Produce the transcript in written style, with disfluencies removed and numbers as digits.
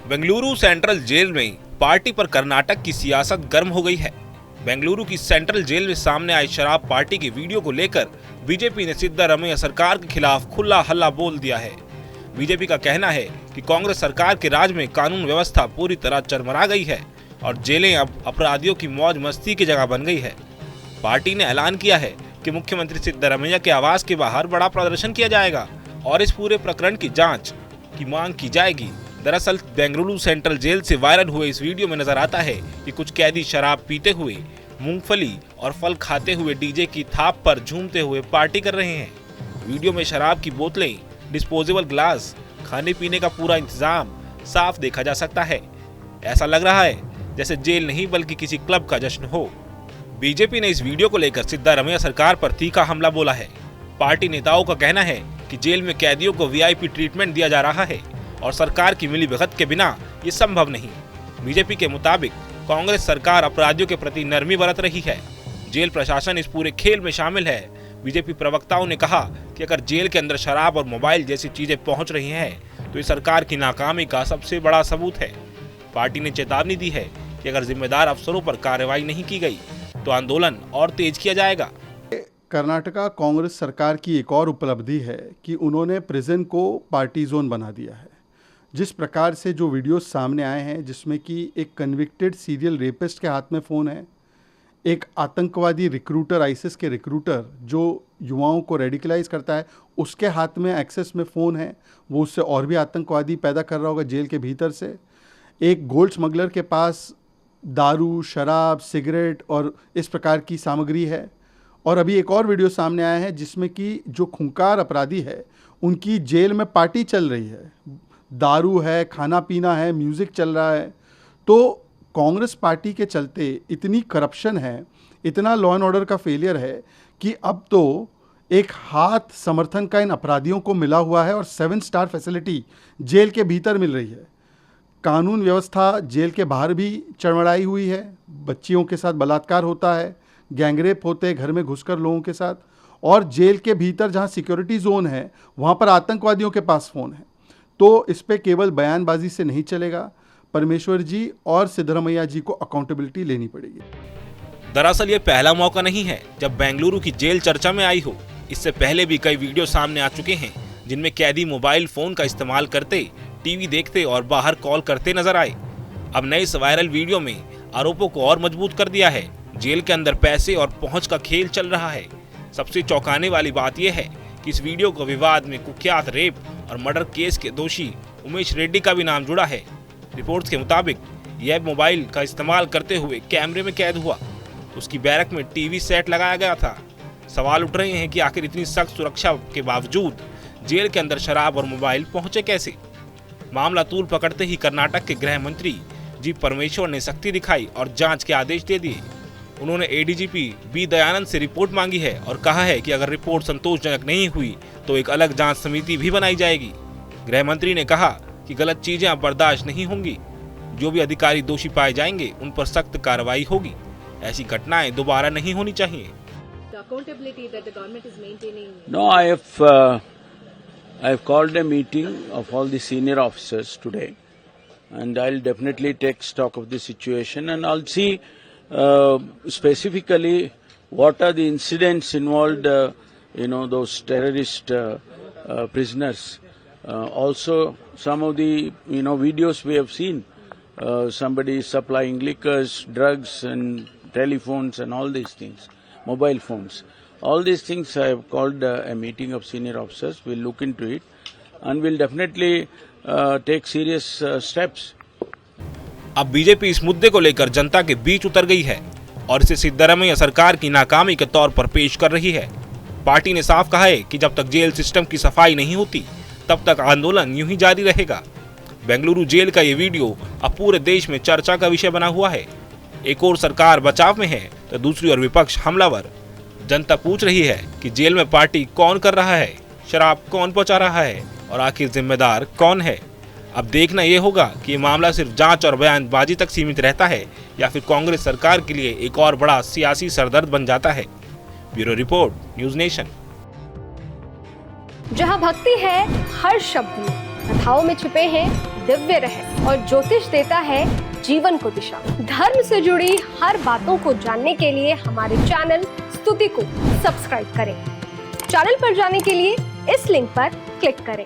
Bengaluru central jail में party पर कर्नाटक की सियासत गर्म हो गई है। बेंगलुरु की सेंट्रल जेल में सामने आई शराब पार्टी की वीडियो को लेकर बीजेपी ने सिद्धारमैया सरकार के खिलाफ खुला हल्ला बोल दिया है। बीजेपी का कहना है कि कांग्रेस सरकार के राज में कानून व्यवस्था पूरी तरह चरमरा गई है और जेलें अब अपराधियों की मौज मस्ती की जगह बन गई है। पार्टी ने ऐलान किया है कि मुख्यमंत्री सिद्धारमैया के आवास के बाहर बड़ा प्रदर्शन किया जाएगा और इस पूरे प्रकरण की जांच की मांग की जाएगी। दरअसल बेंगलुरु सेंट्रल जेल से वायरल हुए इस वीडियो में नजर आता है कि कुछ कैदी शराब पीते हुए, मूंगफली और फल खाते हुए डीजे की थाप पर झूमते हुए पार्टी कर रहे हैं। वीडियो में शराब की बोतलें, डिस्पोजेबल ग्लास, खाने पीने का पूरा इंतजाम साफ देखा जा सकता है। ऐसा लग रहा है जैसे जेल नहीं बल्कि किसी क्लब का जश्न हो। बीजेपी ने इस वीडियो को लेकर सिद्धारमैया सरकार पर तीखा हमला बोला है। पार्टी नेताओं का कहना है कि जेल में कैदियों को वीआईपी ट्रीटमेंट दिया जा रहा है और सरकार की मिलीभगत के बिना ये संभव नहीं। बीजेपी के मुताबिक कांग्रेस सरकार अपराधियों के प्रति नरमी बरत रही है। जेल प्रशासन इस पूरे खेल में शामिल है। बीजेपी प्रवक्ताओं ने कहा कि अगर जेल के अंदर शराब और मोबाइल जैसी चीजें पहुंच रही हैं तो ये सरकार की नाकामी का सबसे बड़ा सबूत है। पार्टी ने चेतावनी दी है कि अगर जिम्मेदार अफसरों पर कार्रवाई नहीं की गई तो आंदोलन और तेज किया जाएगा। कर्नाटका कांग्रेस सरकार की एक और उपलब्धि है कि उन्होंने प्रिजन को पार्टी जोन बना दिया है। जिस प्रकार से जो वीडियोस सामने आए हैं जिसमें कि एक कन्विक्टेड सीरियल रेपिस्ट के हाथ में फ़ोन है, एक आतंकवादी रिक्रूटर, आईसिस के रिक्रूटर जो युवाओं को रेडिकलाइज करता है, उसके हाथ में एक्सेस में फ़ोन है, वो उससे और भी आतंकवादी पैदा कर रहा होगा जेल के भीतर से। एक गोल्ड स्मगलर के पास दारू, शराब, सिगरेट और इस प्रकार की सामग्री है। और अभी एक और वीडियो सामने आया है जिसमें कि जो खूंखार अपराधी है उनकी जेल में पार्टी चल रही है, दारू है, खाना पीना है, म्यूज़िक चल रहा है। तो कांग्रेस पार्टी के चलते इतनी करप्शन है, इतना लॉ एंड ऑर्डर का फेलियर है कि अब तो एक हाथ समर्थन का इन अपराधियों को मिला हुआ है और 7 स्टार फैसिलिटी जेल के भीतर मिल रही है। कानून व्यवस्था जेल के बाहर भी चरमराई हुई है। बच्चियों के साथ बलात्कार होता है, गैंगरेप होते हैं घर में घुसकर लोगों के साथ, और जेल के भीतर जहां सिक्योरिटी जोन है वहां पर आतंकवादियों के पास फ़ोन है। तो इस पे केवल बयानबाजी से नहीं चलेगा। परमेश्वर जी और सिद्धारमैया जी को अकाउंटेबिलिटी लेनी पड़ेगी। दरअसल ये पहला मौका नहीं है जब बेंगलुरु की जेल चर्चा में आई हो। इससे पहले भी कई वीडियो सामने आ चुके हैं जिनमें कैदी मोबाइल फोन का इस्तेमाल करते, टीवी देखते और बाहर कॉल करते नजर आए। अब नए इस वायरल वीडियो में आरोपों को और मजबूत कर दिया है। जेल के अंदर पैसे और पहुंच का खेल चल रहा है। सबसे चौंकाने वाली बात यह है कि इस वीडियो को विवाद में कुख्यात रेप और मर्डर केस के दोषी उमेश रेड्डी का भी नाम जुड़ा है। रिपोर्ट्स के मुताबिक यह मोबाइल का इस्तेमाल करते हुए कैमरे में कैद हुआ। उसकी बैरक में टीवी सेट लगाया गया था। सवाल उठ रहे हैं कि आखिर इतनी सख्त सुरक्षा के बावजूद जेल के अंदर शराब और मोबाइल पहुंचे कैसे। मामला तूल पकड़ते ही कर्नाटक के गृह मंत्री जी परमेश्वर ने सख्ती दिखाई और जांच के आदेश दे दिए। उन्होंने एडीजीपी बी दयानंद से रिपोर्ट मांगी है और कहा है कि अगर रिपोर्ट संतोषजनक नहीं हुई तो एक अलग जांच समिति भी बनाई जाएगी। गृह मंत्री ने कहा कि गलत चीजें अब बर्दाश्त नहीं होंगी। जो भी अधिकारी दोषी पाए जाएंगे उन पर सख्त कार्रवाई होगी। ऐसी घटनाएं दोबारा नहीं होनी चाहिए। No, I have called a meeting of all the senior officers today, and I'll definitely take stock of the situation, and I'll see specifically what are the incidents involved, those terrorist prisoners. Also, some of the videos we have seen, somebody supplying liquors, drugs, and telephones, and all these things, mobile phones. All these things I have called a meeting of senior officers. We'll look into it, and we'll definitely take serious steps. अब BJP इस मुद्दे को लेकर जनता के बीच उतर गई है और इसे सिद्धारमैया सरकार की नाकामी के तौर पर पेश कर रही है। पार्टी ने साफ कहा है कि जब तक जेल सिस्टम की सफाई नहीं होती तब तक आंदोलन यूं ही जारी रहेगा। बेंगलुरु जेल का ये वीडियो अब पूरे देश में चर्चा का विषय बना हुआ है। एक और सरकार बचाव में है तो दूसरी ओर विपक्ष हमलावर। जनता पूछ रही है कि जेल में पार्टी कौन कर रहा है, शराब कौन पहुंचा रहा है और आखिर जिम्मेदार कौन है। अब देखना यह होगा कि ये मामला सिर्फ जांच और बयानबाजी तक सीमित रहता है या फिर कांग्रेस सरकार के लिए एक और बड़ा सियासी सरदर्द बन जाता है। Bureau report, news nation. जहां भक्ति है हर शब्द में, कथाओं में छुपे हैं दिव्य रहे और ज्योतिष देता है जीवन को दिशा। धर्म से जुड़ी हर बातों को जानने के लिए हमारे चैनल स्तुति को सब्सक्राइब करें। चैनल पर जाने के लिए इस लिंक पर क्लिक करें।